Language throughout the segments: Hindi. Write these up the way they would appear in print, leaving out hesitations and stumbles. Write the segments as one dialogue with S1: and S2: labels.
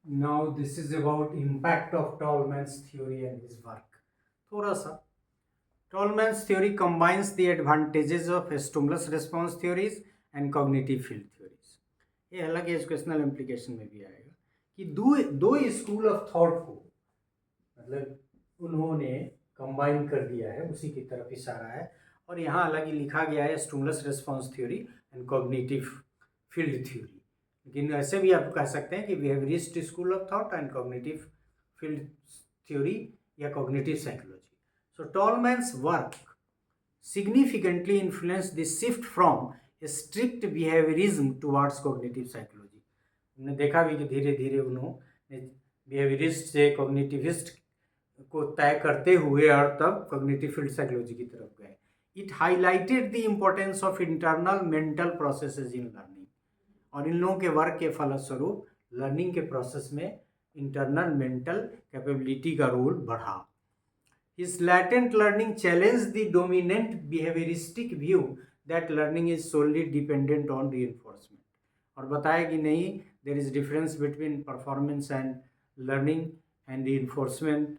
S1: Now this is about impact of Tolman's theory and his work. थोड़ा सा Tolman's theory combines the advantages of stimulus response theories and cognitive field theories. ये हालांकि एजुकेशनल इम्प्लीकेशन में भी आएगा कि दो स्कूल ऑफ थॉट को मतलब उन्होंने कंबाइन कर दिया है, उसी की तरफ इशारा है। और यहाँ हालांकि लिखा गया है stimulus response theory and cognitive field theory, लेकिन ऐसे भी आप कह सकते हैं कि behaviourist school of thought and cognitive field theory या cognitive psychology. So Tolman's work significantly influenced the shift from strict behaviorism towards cognitive psychology। हमने देखा भी कि धीरे धीरे उन्होंने बिहेवियरिस्ट से कॉग्निटिविस्ट को तय करते हुए और तब कॉग्निटिव फील्ड साइकोलॉजी की तरफ गए। It highlighted the importance of internal mental processes in learning, और इन लोगों के वर्क के फलस्वरूप लर्निंग के प्रोसेस में इंटरनल मेंटल कैपेबिलिटी का रोल बढ़ा। His latent learning challenged the dominant behavioristic view that learning is solely dependent on reinforcement, और बताया कि नहीं, there is difference between performance and learning, and reinforcement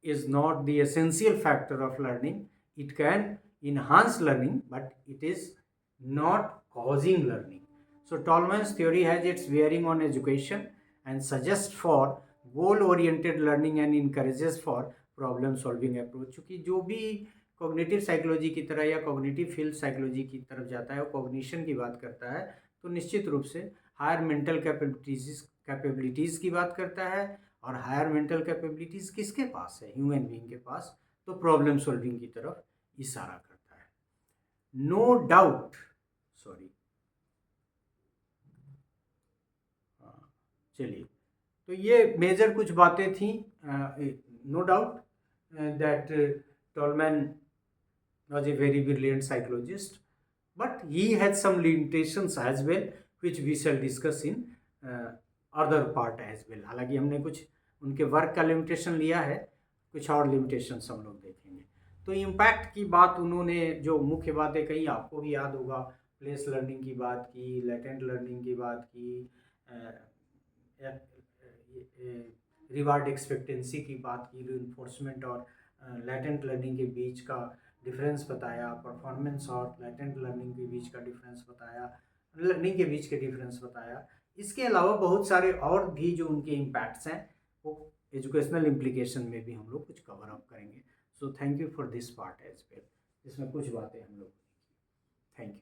S1: is not the essential factor of learning. It can enhance learning, but it is not causing learning. So Tolman's theory has its bearing on education and suggests for goal-oriented learning and encourages for problem solving approach. चूँकि जो भी कॉग्निटिव साइकोलॉजी की तरह या कॉग्निटिव फील्ड साइकोलॉजी की तरफ जाता है, वो कॉग्निशन की बात करता है, तो निश्चित रूप से हायर मेंटल कैपेबिलिटीज़ की बात करता है। और हायर मेंटल कैपेबिलिटीज़ किसके पास है? ह्यूमन बीइंग के पास। तो प्रॉब्लम सॉल्विंग की तरफ इशारा करता है। नो डाउट, सॉरी, चलिए, तो ये मेजर कुछ बातें थी। No doubt that Tolman was a very brilliant psychologist, but he had some limitations as well, which we shall discuss in other part as well। हालांकि हमने कुछ उनके वर्क का लिमिटेशन लिया है, कुछ और लिमिटेशंस हम लोग देखेंगे। तो इम्पैक्ट की बात उन्होंने जो मुख्य बातें कही, आपको भी याद होगा, प्लेस लर्निंग की बात की, लेटेंट लर्निंग की बात की, रिवार्ड एक्सपेक्टेंसी की बात की, रिइंफोर्समेंट और लेटेंट लर्निंग के बीच का डिफरेंस बताया, परफॉर्मेंस और लेटेंट लर्निंग के बीच का डिफरेंस बताया, लर्निंग के बीच के डिफरेंस बताया। इसके अलावा बहुत सारे और भी जो उनके इम्पैक्ट्स हैं वो एजुकेशनल इम्प्लीकेशन में भी हम लोग कुछ कवर अप करेंगे। So thank you for this part as well, इसमें कुछ बातें हम लोग, थैंक यू।